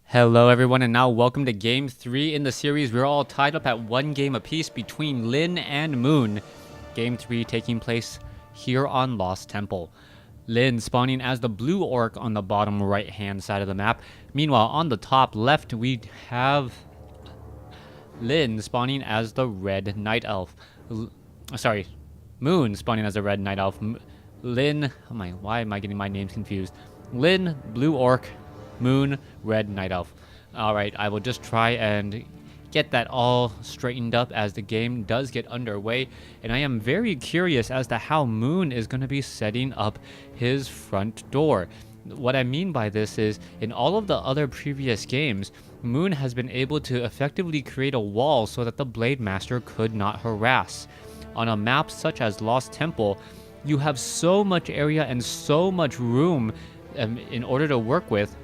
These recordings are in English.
Hello everyone, and now welcome to Game 3 in the series. We're all tied up at one game apiece between Lyn and Moon. Game 3 taking place here on Lost Temple. Lyn spawning as the blue orc on the bottom right hand side of the map. Meanwhile, on the top left we have Lyn spawning as the red night elf. Moon spawning as the red night elf. Lyn, why am I getting my names confused? Lyn, blue orc, Moon, red night elf. Alright, I will just try and get that all straightened up as the game does get underway, and I am very curious as to how Moon is going to be setting up his front door. What I mean by this is, in all of the other previous games, Moon has been able to effectively create a wall so that the Blade Master could not harass. On a map such as Lost Temple, you have so much area and so much room in order to work with,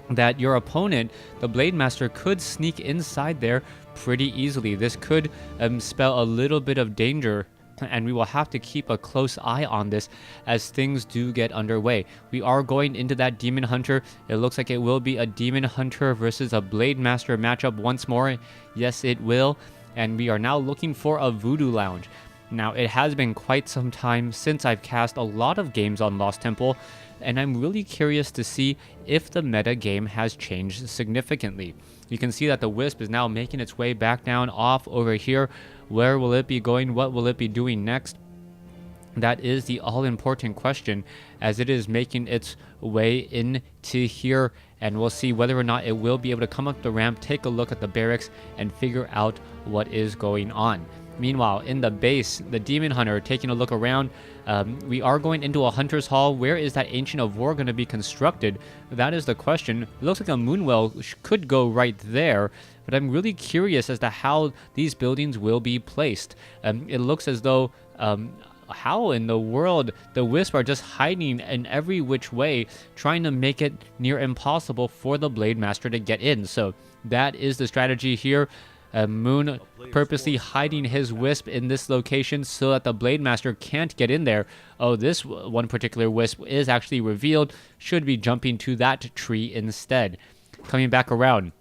that your opponent, the Blade Master, could sneak inside there pretty easily. This could spell a little bit of danger, and we will have to keep a close eye on this as things do get underway. We are going into that Demon Hunter. It looks like it will be a Demon Hunter versus a Blade Master matchup once more. Yes, it will. And we are now looking for a Voodoo Lounge. Now, it has been quite some time since I've cast a lot of games on Lost Temple, and I'm really curious to see if the meta game has changed significantly. You can see that the Wisp is now making its way back down off over here. Where will it be going? What will it be doing next? That is the all-important question, as it is making its way into here, and we'll see whether or not it will be able to come up the ramp, take a look at the barracks, and figure out what is going on. Meanwhile, in the base, the Demon Hunter taking a look around. We are going into a Hunter's Hall. Where is that Ancient of War going to be constructed? That is the question. It looks like a Moonwell could go right there, but I'm really curious as to how these buildings will be placed. It looks as though how in the world the Wisp are just hiding in every which way, trying to make it near impossible for the Blade Master to get in. So that is the strategy here. Moon purposely hiding his Wisp in this location so that the Blade Master can't get in there. Oh, this one particular Wisp is actually revealed. Should be jumping to that tree instead. Coming back around.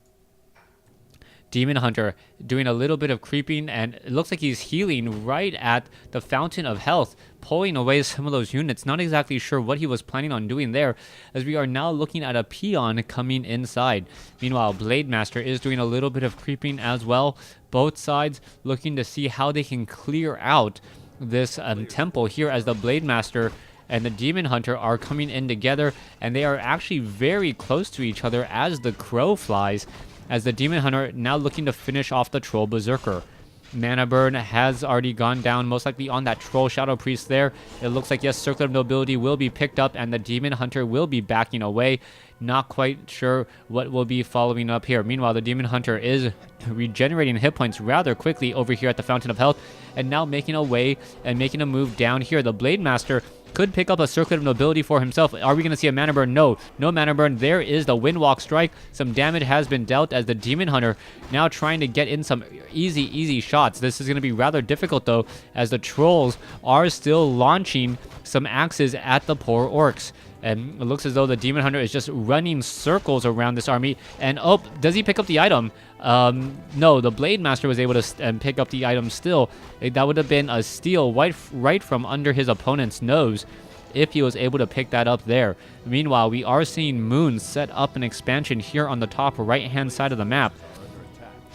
Demon Hunter doing a little bit of creeping, and it looks like he's healing right at the Fountain of Health, pulling away some of those units. Not exactly sure what he was planning on doing there, as we are now looking at a peon coming inside. Meanwhile, Blade Master is doing a little bit of creeping as well. Both sides looking to see how they can clear out this temple here, as the Blade Master and the Demon Hunter are coming in together, and they are actually very close to each other as the crow flies, as the Demon Hunter now looking to finish off the Troll Berserker. Mana burn has already gone down, most likely on that Troll Shadow Priest there. It looks like, yes, Circle of Nobility will be picked up, and the Demon Hunter will be backing away. Not quite sure what will be following up here. Meanwhile, the Demon Hunter is regenerating hit points rather quickly over here at the Fountain of Health, and now making a way and making a move down here. The Blade Master could pick up a Circlet of Nobility for himself. Are we going to see a mana burn? No mana burn. There is the Windwalk Strike. Some damage has been dealt as the Demon Hunter now trying to get in some easy shots. This is going to be rather difficult, though, as the Trolls are still launching some axes at the poor Orcs. And it looks as though the Demon Hunter is just running circles around this army. And, oh, does he pick up the item? No, the Blade Master was able to pick up the item still. That would have been a steal right from under his opponent's nose if he was able to pick that up there. Meanwhile, we are seeing Moon set up an expansion here on the top right-hand side of the map.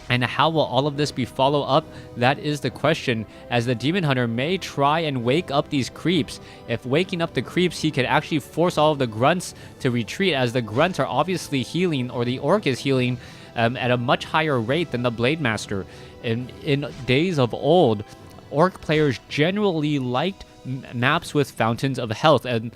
And how will all of this be followed up? That is the question, as the Demon Hunter may try and wake up these creeps. If waking up the creeps, he could actually force all of the grunts to retreat, as the grunts are obviously healing, or the orc is healing, at a much higher rate than the Blade Master. In days of old, orc players generally liked maps with fountains of health, and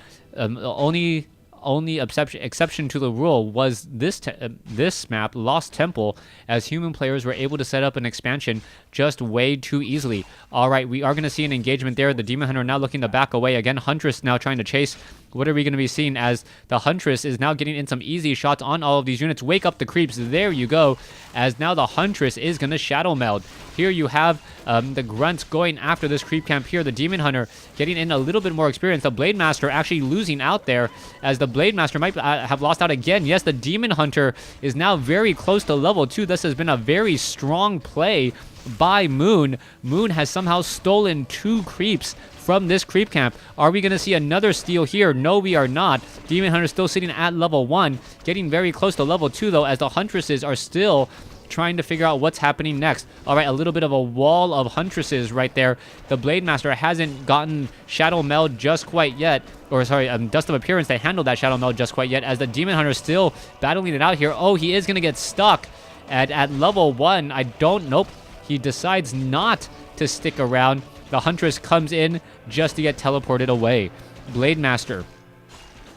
only exception to the rule was this map, Lost Temple, as human players were able to set up an expansion just way too easily. Alright, we are going to see an engagement there. The Demon Hunter now looking to back away. Again, Huntress now trying to chase. What are we going to be seeing as the Huntress is now getting in some easy shots on all of these units? Wake up the creeps. There you go. As now the Huntress is going to shadow meld. Here you have the Grunts going after this creep camp here. The Demon Hunter getting in a little bit more experience. The Blade Master actually losing out there, as the Blade Master might have lost out again. Yes, the Demon Hunter is now very close to level 2. This has been a very strong play by Moon. Moon has somehow stolen 2 creeps from this creep camp. Are we going to see another steal here? No, we are not. Demon Hunter still sitting at level 1, getting very close to level 2 though, as the Huntresses are still trying to figure out what's happening next. All right, a little bit of a wall of Huntresses right there. The Blade Master hasn't gotten Shadow Meld just quite yet, or sorry, Dust of Appearance to handle that Shadow Meld just quite yet, as the Demon Hunter is still battling it out here. Oh, he is going to get stuck at level 1. Nope. He decides not to stick around. The Huntress comes in just to get teleported away. Blade Master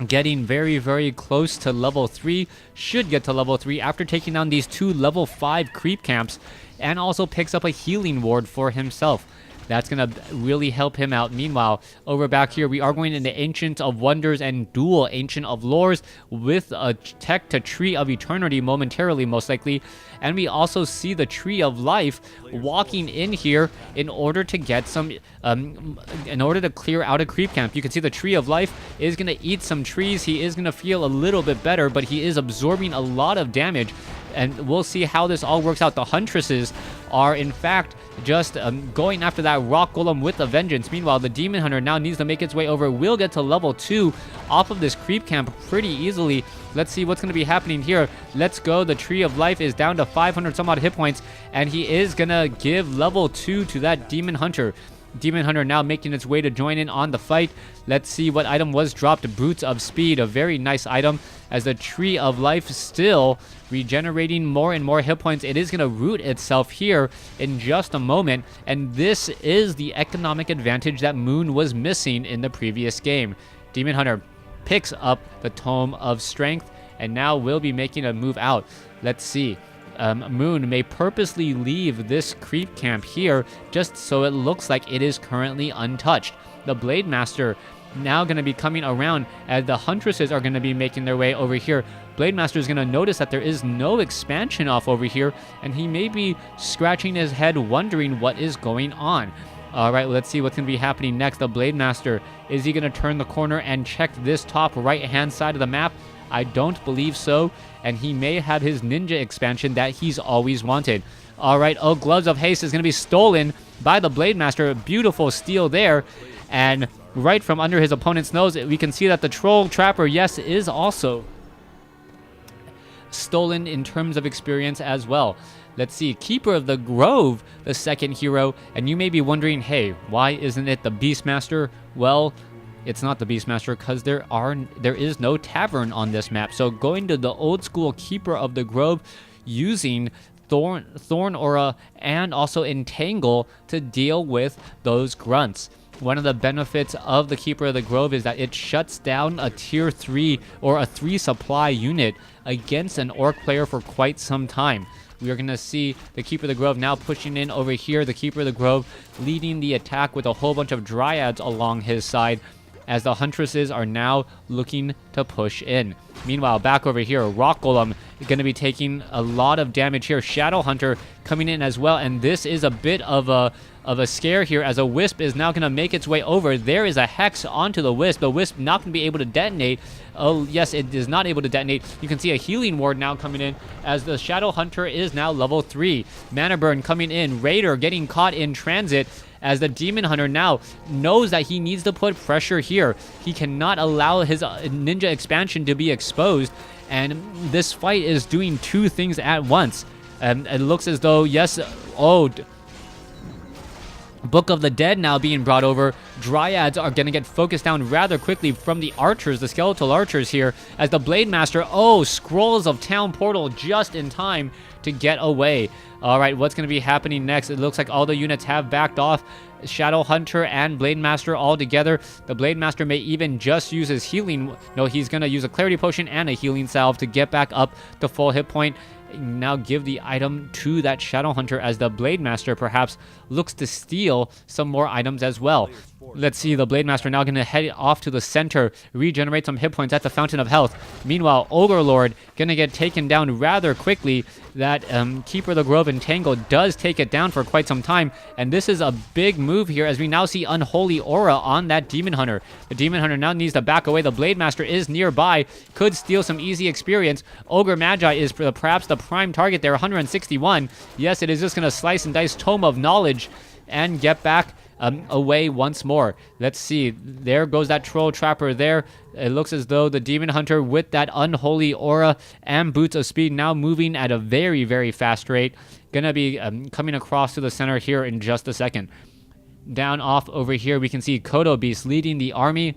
getting very, very close to level 3. Should get to level 3 after taking down these 2 level 5 creep camps, and also picks up a healing ward for himself. That's going to really help him out. Meanwhile, over back here, we are going into Ancient of Wonders and dual Ancient of Lores with a tech to Tree of Eternity momentarily, most likely. And we also see the Tree of Life walking in here in order to get some, in order to clear out a creep camp. You can see the Tree of Life is going to eat some trees. He is going to feel a little bit better, but he is absorbing a lot of damage. And we'll see how this all works out. The Huntresses are, in fact, just going after that Rock Golem with a vengeance. Meanwhile, the Demon Hunter now needs to make its way over. Will get to level 2 off of this creep camp pretty easily. Let's see what's going to be happening here. Let's go. The Tree of Life is down to 500 some odd hit points, and he is going to give level 2 to that Demon Hunter. Demon Hunter now making its way to join in on the fight. Let's see what item was dropped. Boots of Speed, a very nice item, as the Tree of Life still regenerating more and more hit points. It is going to root itself here in just a moment, and this is the economic advantage that Moon was missing in the previous game. Demon Hunter picks up the Tome of Strength, and now will be making a move out. Let's see. Moon may purposely leave this creep camp here just so it looks like it is currently untouched. The Blade Master now going to be coming around, as the Huntresses are going to be making their way over here. Blade Master is going to notice that there is no expansion off over here, and he may be scratching his head wondering what is going on. Alright, let's see what's going to be happening next. The Blade Master, is he going to turn the corner and check this top right hand side of the map? I don't believe so, and he may have his ninja expansion that he's always wanted. Alright, oh, Gloves of Haste is going to be stolen by the Blade Master. Beautiful steal there, and right from under his opponent's nose, we can see that the Troll Trapper, yes, is also stolen in terms of experience as well. Let's see, Keeper of the Grove, the second hero, and you may be wondering, hey, why isn't it the Beastmaster? Well, it's not the Beastmaster because there is no tavern on this map. So going to the old school Keeper of the Grove, using Thorn Aura and also Entangle to deal with those grunts. One of the benefits of the Keeper of the Grove is that it shuts down a tier 3 or a 3 supply unit against an Orc player for quite some time. We are going to see the Keeper of the Grove now pushing in over here. The Keeper of the Grove leading the attack with a whole bunch of Dryads along his side, as the Huntresses are now looking to push in. Meanwhile, back over here, Rock Golem is going to be taking a lot of damage here. Shadow Hunter coming in as well, and this is a bit of a scare here, as a Wisp is now going to make its way over. There is a Hex onto the Wisp. The Wisp not going to be able to detonate. Oh, yes, it is not able to detonate. You can see a Healing Ward now coming in, as the Shadow Hunter is now level 3. Mana Burn coming in. Raider getting caught in transit, as the Demon Hunter now knows that he needs to put pressure here. He cannot allow his ninja expansion to be exposed, and this fight is doing 2 things at once. It looks as though, yes, Book of the Dead now being brought over. Dryads are going to get focused down rather quickly from the archers, the skeletal archers here, as the Blade Master, Scrolls of Town Portal just in time to get away. Alright, what's going to be happening next? It looks like all the units have backed off. Shadow Hunter and Blade Master all together. The Blade Master may even just use his healing. No, he's going to use a Clarity Potion and a Healing Salve to get back up to full hit point. Now give the item to that Shadow Hunter, as the Blade Master perhaps looks to steal some more items as well. Let's see, the Blade Master now going to head off to the center, regenerate some hit points at the Fountain of Health. Meanwhile, Ogre Lord going to get taken down rather quickly. That Keeper of the Grove Entangle does take it down for quite some time, and this is a big move here as we now see Unholy Aura on that Demon Hunter. The Demon Hunter now needs to back away. The Blade Master is nearby, could steal some easy experience. Ogre Magi is perhaps the prime target there, 161. Yes, it is just going to slice and dice Tome of Knowledge and get back away once more. Let's see. There goes that Troll Trapper there. It looks as though the Demon Hunter with that Unholy Aura and Boots of Speed now moving at a very, very fast rate. Gonna be coming across to the center here in just a second. Down off over here, we can see Kodo Beast leading the army.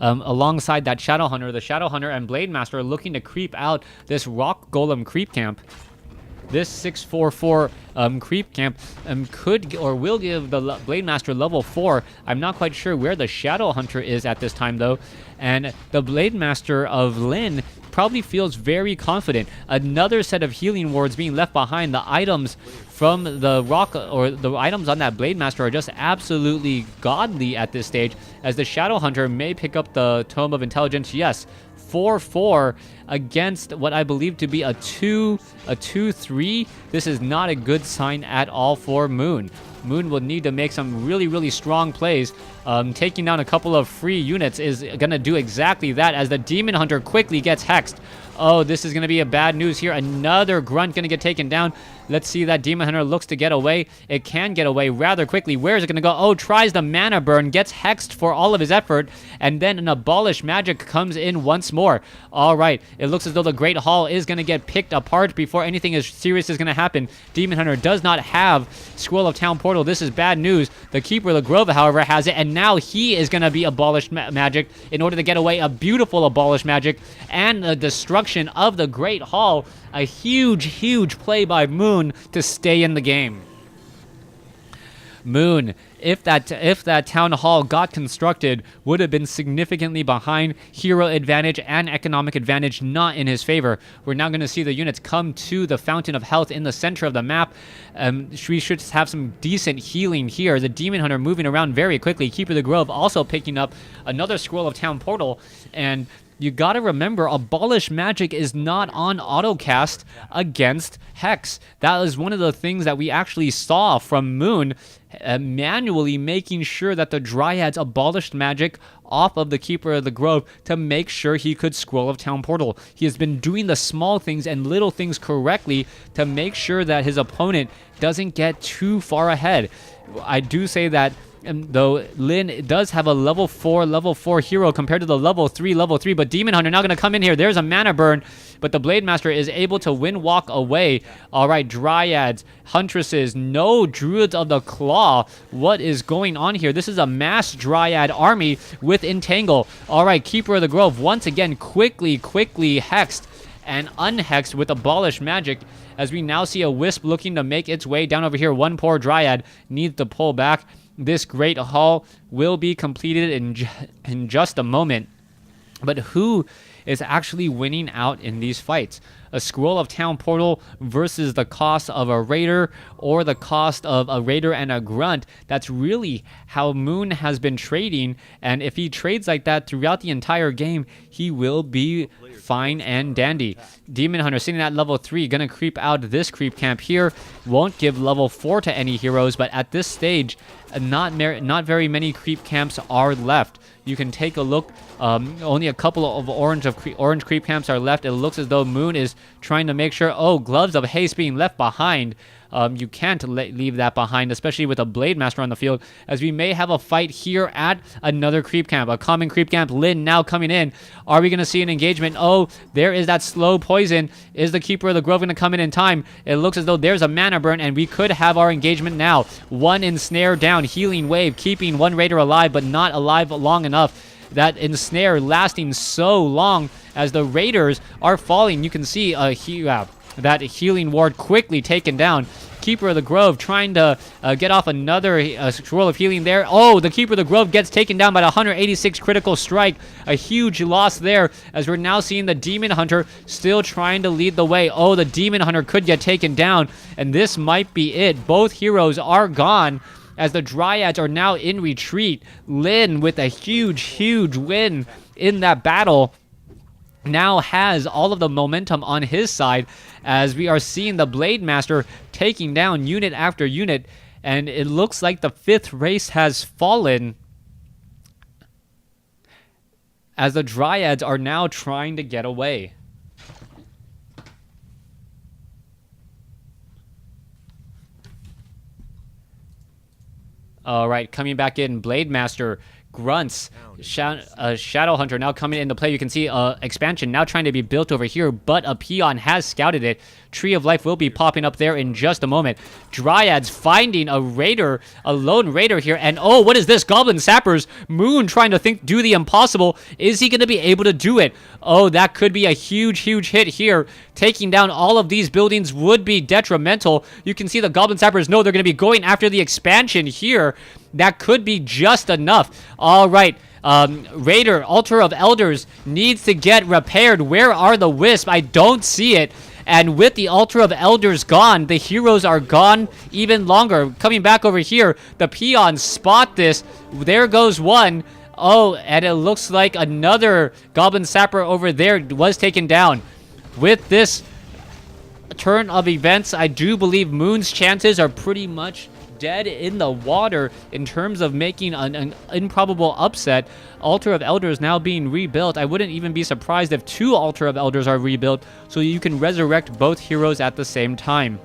Alongside that Shadow Hunter. The Shadow Hunter and Blade Master are looking to creep out this Rock Golem creep camp. This 644 creep camp could or will give the Blade Master level 4. I'm not quite sure where the Shadow Hunter is at this time, though. And the Blade Master of Lyn probably feels very confident. Another set of healing wards being left behind. The items from the rock, or the items on that Blade Master, are just absolutely godly at this stage, as the Shadow Hunter may pick up the Tome of Intelligence. Yes, 4-4 against what I believe to be a 2-3. This is not a good sign at all for Moon. Moon will need to make some really, really strong plays. Taking down a couple of free units is going to do exactly that, as the Demon Hunter quickly gets hexed. Oh, this is going to be a bad news here. Another Grunt going to get taken down. Let's see, that Demon Hunter looks to get away. It can get away rather quickly. Where is it going to go? Oh, tries the Mana Burn, gets hexed for all of his effort, and then an Abolish Magic comes in once more. All right, it looks as though the Great Hall is going to get picked apart before anything as serious is going to happen. Demon Hunter does not have Scroll of Town Portal. This is bad news. The Keeper of the Grove, however, has it, and now he is going to be Abolished Magic in order to get away. A beautiful Abolished Magic and the destruction of the Great Hall. A huge, huge play by Moon to stay in the game. Moon, if that town hall got constructed, would have been significantly behind. Hero advantage and economic advantage not in his favor. We're now going to see the units come to the Fountain of Health in the center of the map. We should have some decent healing here. The Demon Hunter moving around very quickly. Keeper of the Grove also picking up another Scroll of Town Portal, and you gotta remember, Abolish Magic is not on autocast against Hex. That is one of the things that we actually saw from Moon, manually making sure that the Dryads abolished magic off of the Keeper of the Grove to make sure he could Scroll of Town Portal. He has been doing the small things and little things correctly to make sure that his opponent doesn't get too far ahead. I do say that though Lyn does have a level 4 hero compared to the level 3, but Demon Hunter now going to come in here. There's a Mana Burn, but the Blade Master is able to walk away. All right, Dryads, Huntresses, no Druids of the Claw. What is going on here? This is a mass Dryad army with Entangle. All right, Keeper of the Grove once again quickly hexed and unhexed with Abolish Magic, as we now see a Wisp looking to make its way down over here. One poor Dryad needs to pull back. This Great Hall will be completed in just a moment. But who is actually winning out in these fights? A Scroll of Town Portal versus the cost of a Raider, or the cost of a Raider and a Grunt? That's really how Moon has been trading, and if he trades like that throughout the entire game, he will be fine and dandy. Demon Hunter sitting at level 3, gonna creep out this creep camp here. Won't give level 4 to any heroes, but at this stage, not very many creep camps are left. You can take a look. Only a couple of orange creep camps are left. It looks as though Moon is trying to make sure. Oh, Gloves of Haste being left behind. You can't leave that behind, especially with a Blade Master on the field, as we may have a fight here at another creep camp. A common creep camp. Lyn now coming in. Are we going to see an engagement? Oh, there is that slow poison. Is the Keeper of the Grove going to come in time? It looks as though there's a Mana Burn, and we could have our engagement now. One Ensnare down. Healing Wave, keeping one Raider alive, but not alive long enough. That Ensnare lasting so long as the Raiders are falling. You can see that Healing Ward quickly taken down. Keeper of the Grove trying to get off another Scroll of Healing there. Oh, the Keeper of the Grove gets taken down by the 186 critical strike. A huge loss there, as we're now seeing the Demon Hunter still trying to lead the way. Oh, the Demon Hunter could get taken down, and this might be it. Both heroes are gone. as the Dryads are now in retreat. Lyn, with a huge win in that battle, now has all of the momentum on his side, as we are seeing the Blade Master taking down unit after unit, and it looks like the 5th race has fallen, as the Dryads are now trying to get away. All right, coming back in, Blade Master, Grunts, Shadow Hunter now coming into play. You can see expansion now trying to be built over here, but a peon has scouted it. Tree of Life will be popping up there in just a moment. Dryads finding a raider, a lone raider here, and oh, what is this? Goblin Sappers. Moon trying to do the impossible. Is he going to be able to do it? Oh, that could be a huge hit here. Taking down all of these buildings would be detrimental. You can see the Goblin Sappers know they're going to be going after the expansion here. That could be just enough. All right. Raider, Altar of Elders needs to get repaired. Where are the Wisp? I don't see it. And with the Altar of Elders gone, the heroes are gone even longer. Coming back over here, the peons spot this. There goes one. Oh, and it looks like another Goblin Sapper over there was taken down. With this turn of events, I do believe Moon's chances are pretty much dead in the water in terms of making an improbable upset. Altar of Elders now being rebuilt. I wouldn't even be surprised if 2 Altar of Elders are rebuilt, so you can resurrect both heroes at the same time.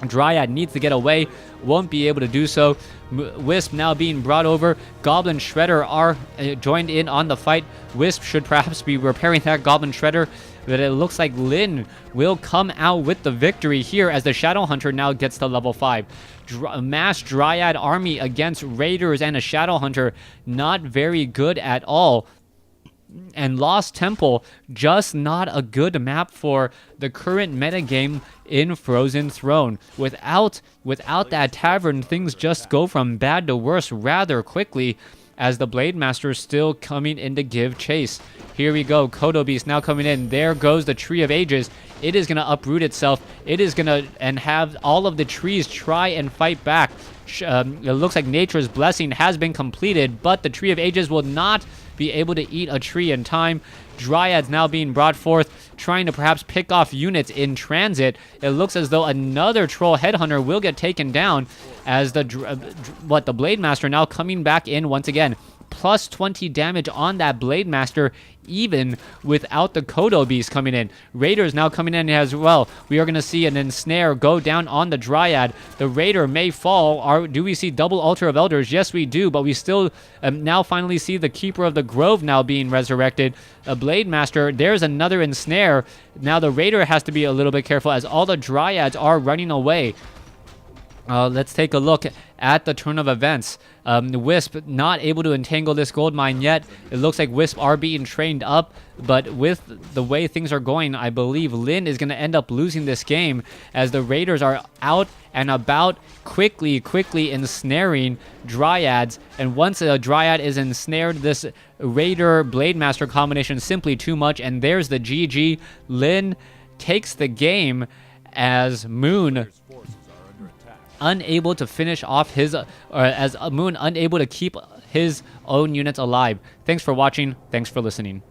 Dryad needs to get away, won't be able to do so. Wisp now being brought over. Goblin Shredder are joined in on the fight. Wisp should perhaps be repairing that Goblin Shredder, but it looks like Lyn will come out with the victory here as the Shadow Hunter now gets to level 5. Mass Dryad army against Raiders and a Shadow Hunter, not very good at all. And Lost Temple, just not a good map for the current metagame in Frozen Throne. Without that tavern, things just go from bad to worse rather quickly, as the Blade Master is still coming in to give chase. Here we go, Kodo Beast now coming in. There goes the Tree of Ages. It is going to uproot itself. It is going to and have all of the trees try and fight back. It looks like Nature's Blessing has been completed, but the Tree of Ages will not be able to eat a tree in time. Dryads now being brought forth, trying to perhaps pick off units in transit. It looks as though another Troll Headhunter will get taken down, as the Blade Master now coming back in once again. Plus 20 damage on that Blade Master, even without the Kodo Beast coming in. Raiders now coming in as well. We are going to see an Ensnare go down on the Dryad. The Raider may fall. Do we see double Altar of Elders? Yes, we do, but we still now finally see the Keeper of the Grove now being resurrected. A Blade Master, there's another Ensnare. Now the Raider has to be a little bit careful, as all the Dryads are running away. Let's take a look at the turn of events. Wisp not able to entangle this gold mine yet. It looks like Wisp are being trained up, but with the way things are going, I believe Lyn is going to end up losing this game, as the Raiders are out and about quickly ensnaring Dryads. And once a Dryad is ensnared, this Raider Blade Master combination simply too much, and there's the GG. Lyn takes the game, as Moon unable to finish off Moon unable to keep his own units alive. Thanks for watching. Thanks for listening.